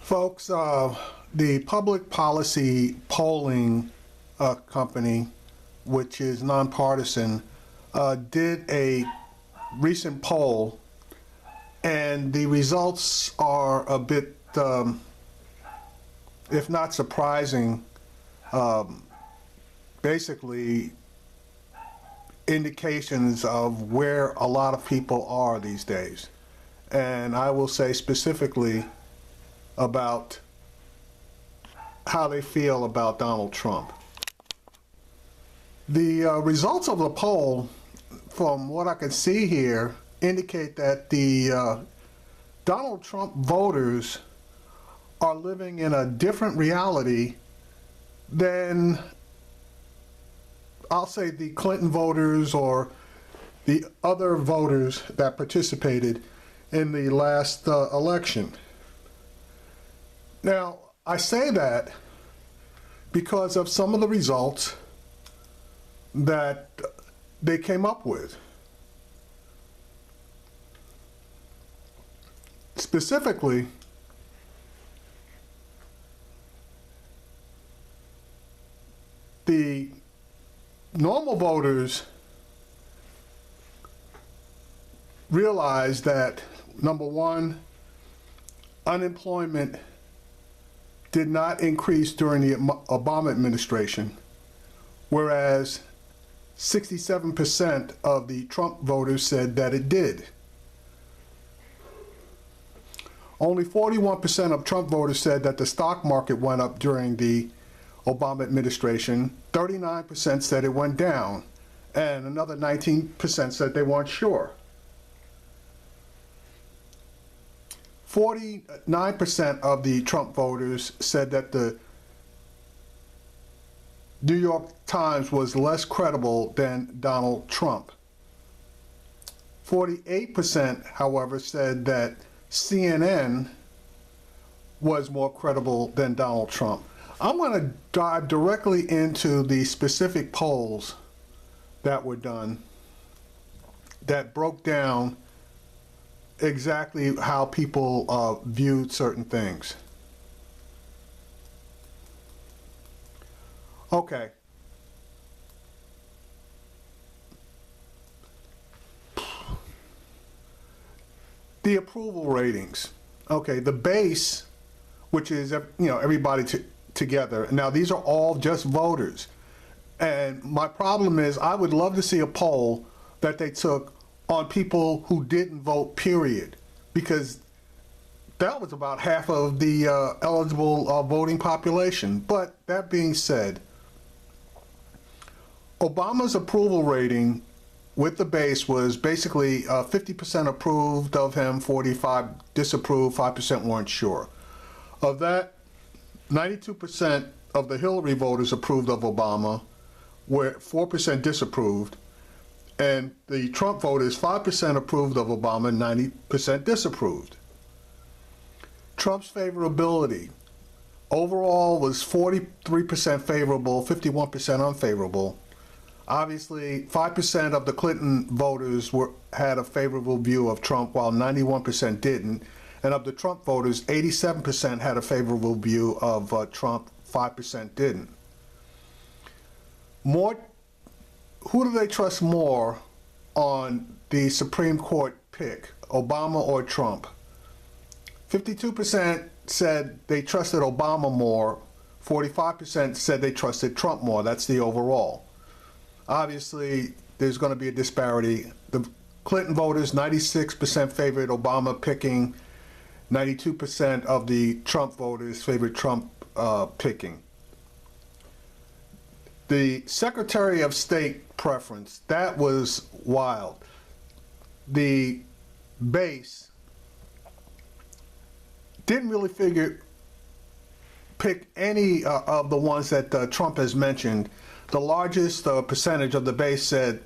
Folks, the public policy polling company, which is nonpartisan, did a recent poll, and the results are a bit, if not surprising, basically indications of where a lot of people are these days. And I will say specifically about how they feel about Donald Trump. The results of the poll, from what I can see here, indicate that the Donald Trump voters are living in a different reality than, I'll say, the Clinton voters or the other voters that participated in the last election. Now, I say that because of some of the results that they came up with. Specifically, the normal voters realized that, number one, unemployment did not increase during the Obama administration, whereas 67% of the Trump voters said that it did. Only 41% of Trump voters said that the stock market went up during the Obama administration. 39% said it went down, and another 19% said they weren't sure. 49% of the Trump voters said that the New York Times was less credible than Donald Trump. 48%, however, said that CNN was more credible than Donald Trump. I'm going to dive directly into the specific polls that were done that broke down exactly how people viewed certain things. Okay. The approval ratings. Okay, the base, which is, everybody together. Now, these are all just voters. And my problem is, I would love to see a poll that they took on people who didn't vote, period, because that was about half of the eligible voting population. But that being said, Obama's approval rating with the base was basically 50% approved of him, 45 disapproved, 5% weren't sure. Of that, 92% of the Hillary voters approved of Obama, where 4% disapproved. And the Trump voters, 5% approved of Obama, 90% disapproved. Trump's favorability overall was 43% favorable, 51% unfavorable. Obviously, 5% of the Clinton voters had a favorable view of Trump, while 91% didn't. And of the Trump voters, 87% had a favorable view of Trump, 5% didn't. Who do they trust more on the Supreme Court pick, Obama or Trump? 52% said they trusted Obama more, 45% said they trusted Trump more. That's the overall. Obviously, there's going to be a disparity. The Clinton voters, 96% favored Obama picking, 92% of the Trump voters favored Trump picking. The Secretary of State preference, that was wild. The base didn't really pick any of the ones that Trump has mentioned. The largest percentage of the base said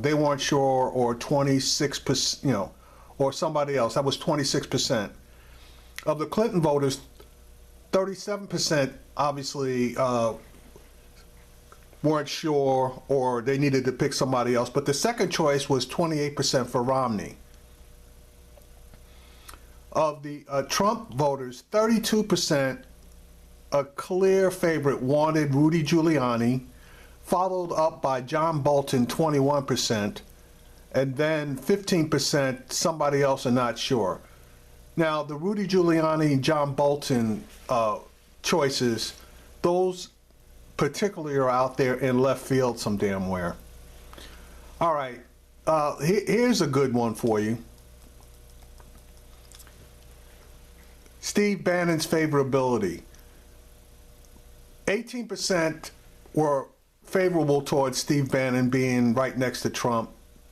they weren't sure, or 26%, or somebody else. That was 26%. Of the Clinton voters, 37% obviously weren't sure, or they needed to pick somebody else. But the second choice was 28% for Romney. Of the Trump voters, 32%, a clear favorite, wanted Rudy Giuliani, followed up by John Bolton, 21%, and then 15%, somebody else are not sure. Now, the Rudy Giuliani, John Bolton choices, those particularly are out there in left field some damn where. All right, here's a good one for you. Steve Bannon's favorability. 18% were favorable towards Steve Bannon being right next to Trump.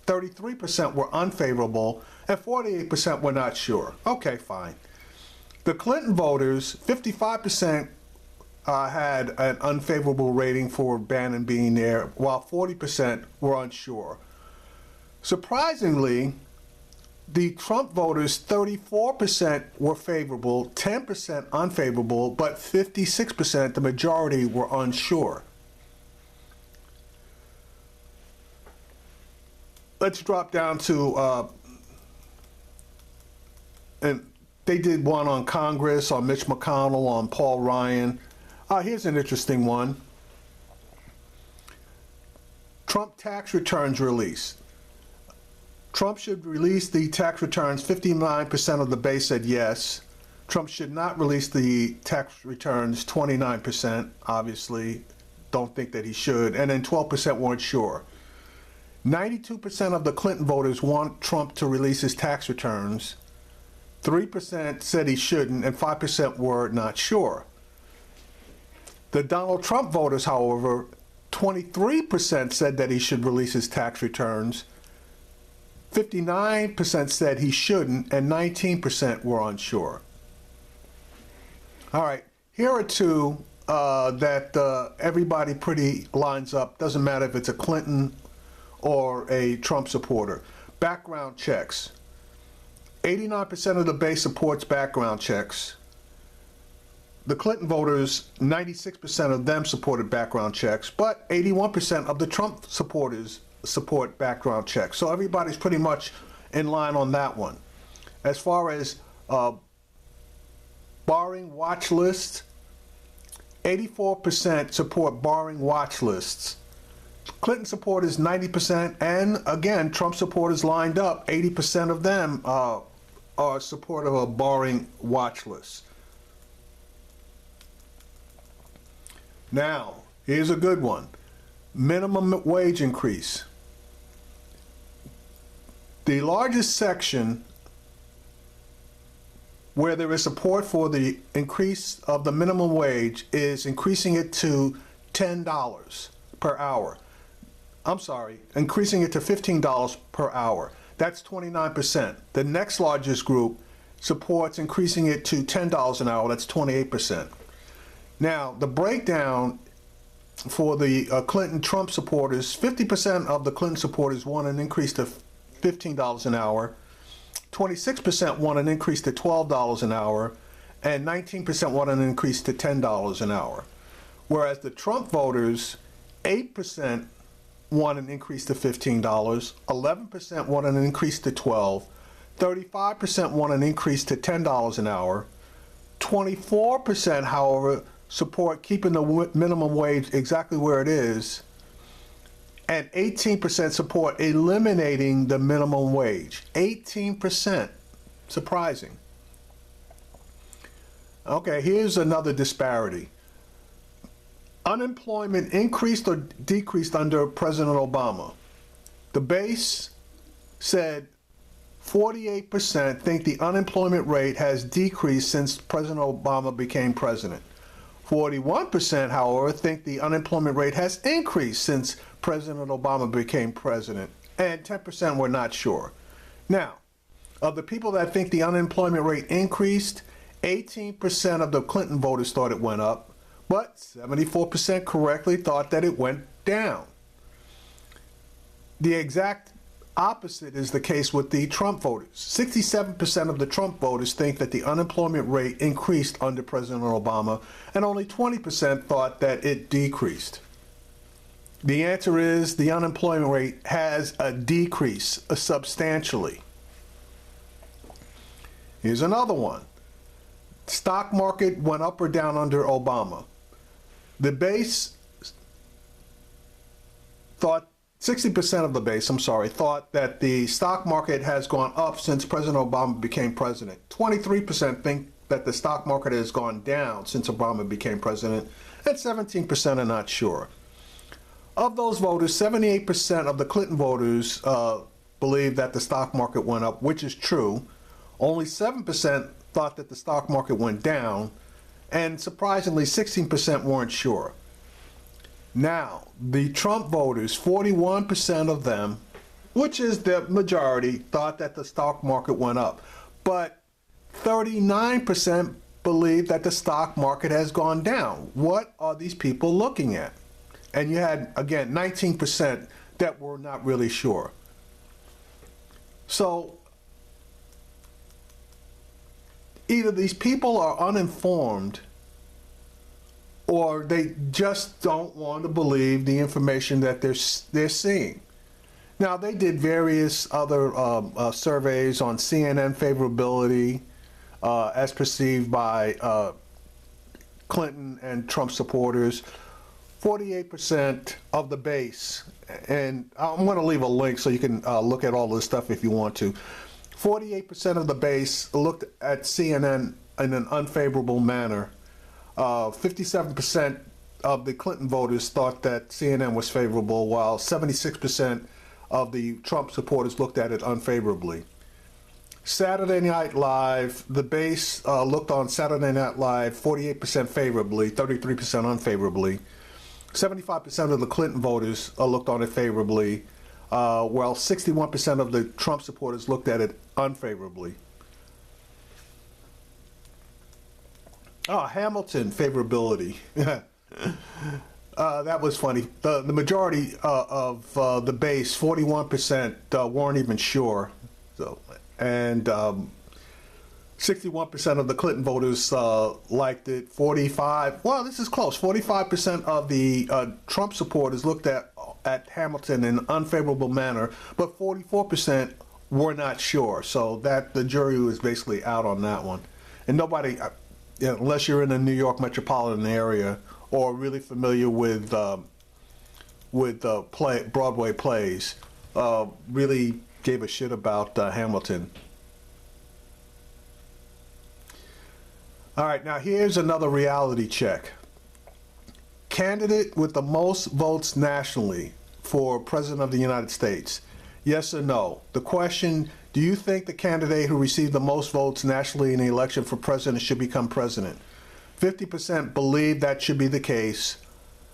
33% were unfavorable, and 48% were not sure. Okay, fine. The Clinton voters, 55% had an unfavorable rating for Bannon being there, while 40% were unsure. Surprisingly, the Trump voters, 34% were favorable, 10% unfavorable, but 56%, the majority, were unsure. Let's drop down to, and they did one on Congress, on Mitch McConnell, on Paul Ryan. Here's an interesting one. Trump tax returns released. Trump should release the tax returns. 59% of the base said yes. Trump should not release the tax returns. 29%, obviously, don't think that he should. And then 12% weren't sure. 92% of the Clinton voters want Trump to release his tax returns. 3% said he shouldn't, and 5% were not sure. The Donald Trump voters, however, 23% said that he should release his tax returns. 59% said he shouldn't, and 19% were unsure. All right, here are two that everybody pretty lines up. Doesn't matter if it's a Clinton or a Trump supporter. Background checks. 89% of the base supports background checks. The Clinton voters, 96% of them supported background checks, but 81% of the Trump supporters support background checks. So everybody's pretty much in line on that one. As far as barring watch lists, 84% support barring watch lists. Clinton supporters 90%, and again, Trump supporters lined up, 80% of them are supportive of barring watch lists. Now, here's a good one. Minimum wage increase. The largest section where there is support for the increase of the minimum wage is increasing it to $10 per hour. I'm sorry, increasing it to $15 per hour. That's 29%. The next largest group supports increasing it to $10 an hour. That's 28%. Now, the breakdown for the Clinton-Trump supporters, 50% of the Clinton supporters want an increase to $15 an hour, 26% want an increase to $12 an hour, and 19% want an increase to $10 an hour. Whereas the Trump voters, 8% want an increase to $15, 11% want an increase to $12, 35% want an increase to $10 an hour, 24%, however, support keeping the minimum wage exactly where it is, and 18% support eliminating the minimum wage. 18%. Surprising. Okay, here's another disparity. Unemployment increased or decreased under President Obama. The base said 48% think the unemployment rate has decreased since President Obama became president. 41%, however, think the unemployment rate has increased since President Obama became president, and 10% were not sure. Now, of the people that think the unemployment rate increased, 18% of the Clinton voters thought it went up, but 74% correctly thought that it went down. The exact opposite is the case with the Trump voters. 67% of the Trump voters think that the unemployment rate increased under President Obama, and only 20% thought that it decreased. The answer is the unemployment rate has a decrease substantially. Here's another one. Stock market went up or down under Obama. The base thought, 60% of the base, thought that the stock market has gone up since President Obama became president. 23% think that the stock market has gone down since Obama became president, and 17% are not sure. Of those voters, 78% of the Clinton voters believe that the stock market went up, which is true. Only 7% thought that the stock market went down, and surprisingly, 16% weren't sure. Now, the Trump voters, 41% of them, which is the majority, thought that the stock market went up. But 39% believe that the stock market has gone down. What are these people looking at? And you had, again, 19% that were not really sure. So either these people are uninformed or they just don't want to believe the information that they're seeing. Now, they did various other surveys on CNN favorability as perceived by Clinton and Trump supporters. 48% of the base, and I'm going to leave a link so you can look at all this stuff if you want to. 48% of the base looked at CNN in an unfavorable manner. 57% of the Clinton voters thought that CNN was favorable, while 76% of the Trump supporters looked at it unfavorably. Saturday Night Live, the base looked on Saturday Night Live 48% favorably, 33% unfavorably. 75% of the Clinton voters looked on it favorably, while 61% of the Trump supporters looked at it unfavorably. Hamilton favorability. That was funny. The majority of the base, 41%, weren't even sure. So, and 61% of the Clinton voters liked it. 45, well, this is close. 45% of the Trump supporters looked at Hamilton in an unfavorable manner, but 44% were not sure. So that the jury was basically out on that one. And nobody, unless you're in the New York metropolitan area or really familiar with Broadway plays, really gave a shit about Hamilton. All right, now here's another reality check. Candidate with the most votes nationally for President of the United States. Yes or no? The question, do you think the candidate who received the most votes nationally in the election for president should become president? 50% believe that should be the case.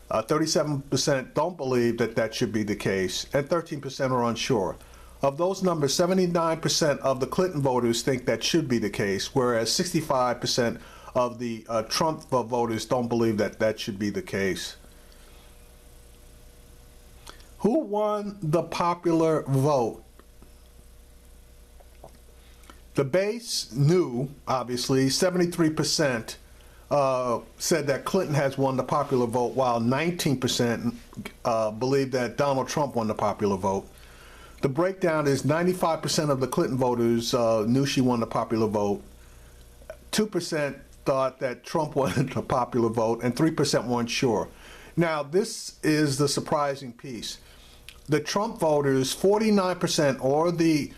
37% don't believe that that should be the case. And 13% are unsure. Of those numbers, 79% of the Clinton voters think that should be the case, whereas 65% of the Trump voters don't believe that that should be the case. Who won the popular vote? The base knew, obviously, 73% said that Clinton has won the popular vote, while 19% believe that Donald Trump won the popular vote. The breakdown is 95% of the Clinton voters knew she won the popular vote. 2% thought that Trump won the popular vote, and 3% weren't sure. Now, this is the surprising piece. The Trump voters, 49%, or the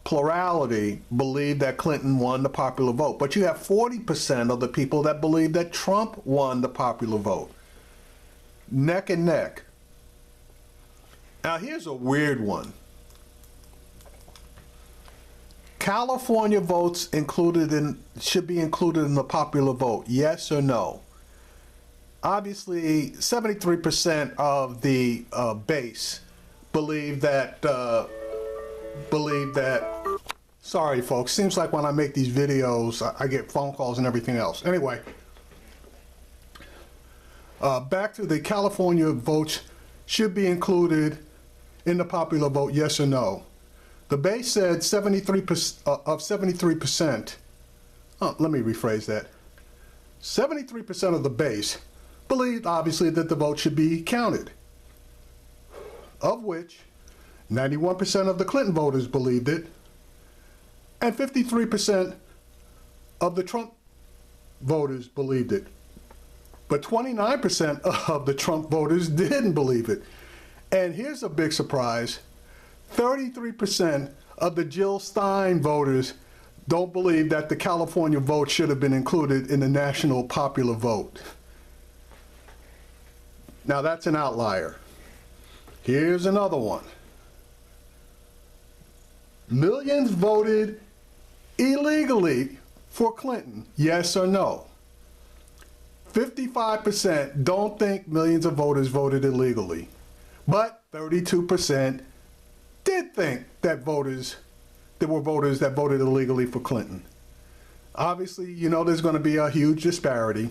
plurality, believe that Clinton won the popular vote. But you have 40% of the people that believe that Trump won the popular vote. Neck and neck. Now, here's a weird one. California votes should be included in the popular vote, yes or no? Obviously, 73% of the base believe that. Sorry, folks. Seems like when I make these videos, I get phone calls and everything else. Anyway, back to the California votes should be included in the popular vote, yes or no? The base said 73% of 73%. Let me rephrase that. 73% of the base believed, obviously, that the vote should be counted, of which 91% of the Clinton voters believed it, And 53% of the Trump voters believed it. But 29% of the Trump voters didn't believe it. And here's a big surprise. 33% of the Jill Stein voters don't believe that the California vote should have been included in the national popular vote. Now that's an outlier. Here's another one. Millions voted illegally for Clinton, yes or no? 55% don't think millions of voters voted illegally, but 32% did think that there were voters that voted illegally for Clinton. Obviously, you know there's going to be a huge disparity.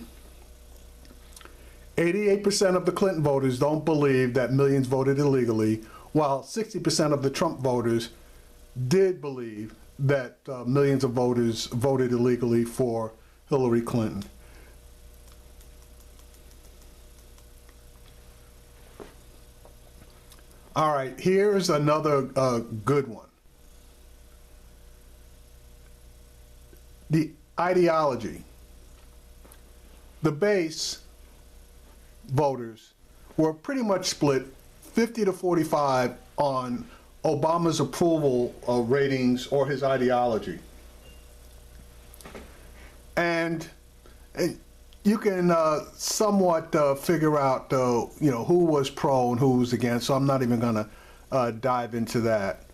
88% of the Clinton voters don't believe that millions voted illegally, while 60% of the Trump voters did believe that millions of voters voted illegally for Hillary Clinton. All right, here's another good one. The ideology. The base voters were pretty much split 50 to 45 on Obama's approval ratings or his ideology. And you can somewhat figure out who was pro and who was against, so I'm not even going to dive into that.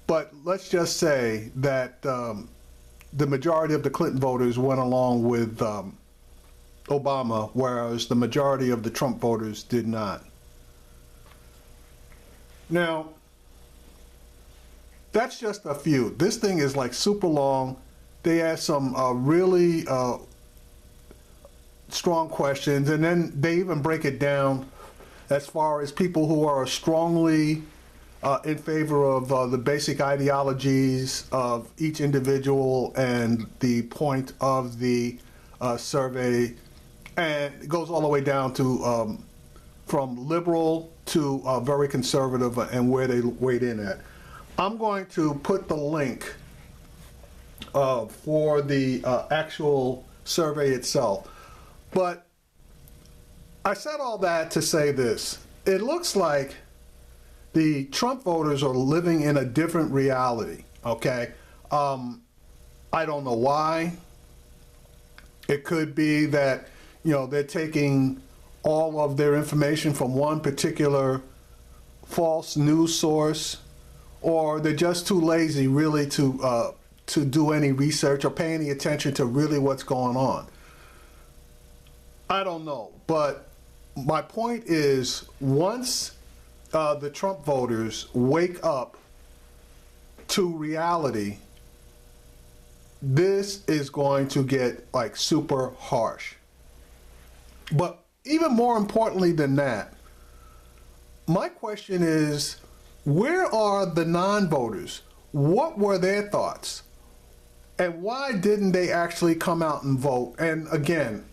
But let's just say that the majority of the Clinton voters went along with Obama, whereas the majority of the Trump voters did not. Now, that's just a few. This thing is like super long. They asked some really strong questions, and then they even break it down as far as people who are strongly in favor of the basic ideologies of each individual and the point of the survey, and it goes all the way down to from liberal to very conservative and where they weighed in at. I'm going to put the link for the actual survey itself. But I said all that to say this. It looks like the Trump voters are living in a different reality, okay? I don't know why. It could be that, they're taking all of their information from one particular false news source, or they're just too lazy really to do any research or pay any attention to really what's going on. I don't know, but my point is, once the Trump voters wake up to reality, this is going to get like super harsh. But even more importantly than that, my question is, where are the non-voters? What were their thoughts? And why didn't they actually come out and vote? And again,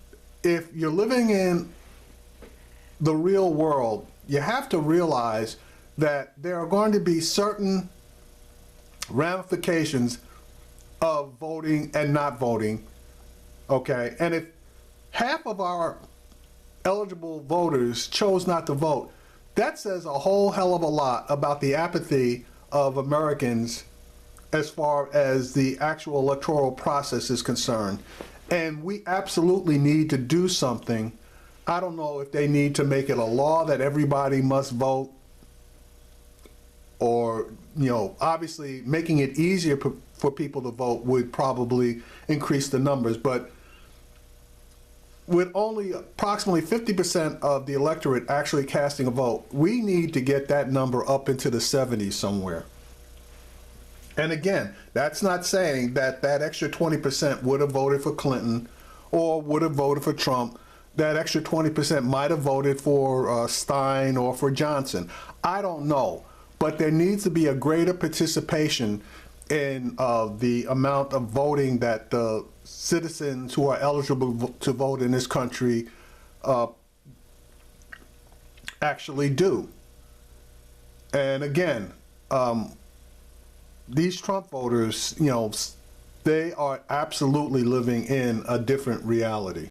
if you're living in the real world, you have to realize that there are going to be certain ramifications of voting and not voting, okay? And if half of our eligible voters chose not to vote, that says a whole hell of a lot about the apathy of Americans as far as the actual electoral process is concerned. And we absolutely need to do something. I don't know if they need to make it a law that everybody must vote, or, obviously making it easier for people to vote would probably increase the numbers. But with only approximately 50% of the electorate actually casting a vote, we need to get that number up into the 70s somewhere. And again, that's not saying that that extra 20% would have voted for Clinton or would have voted for Trump. That extra 20% might have voted for Stein or for Johnson. I don't know. But there needs to be a greater participation in the amount of voting that the citizens who are eligible to vote in this country actually do. And again, these Trump voters, they are absolutely living in a different reality.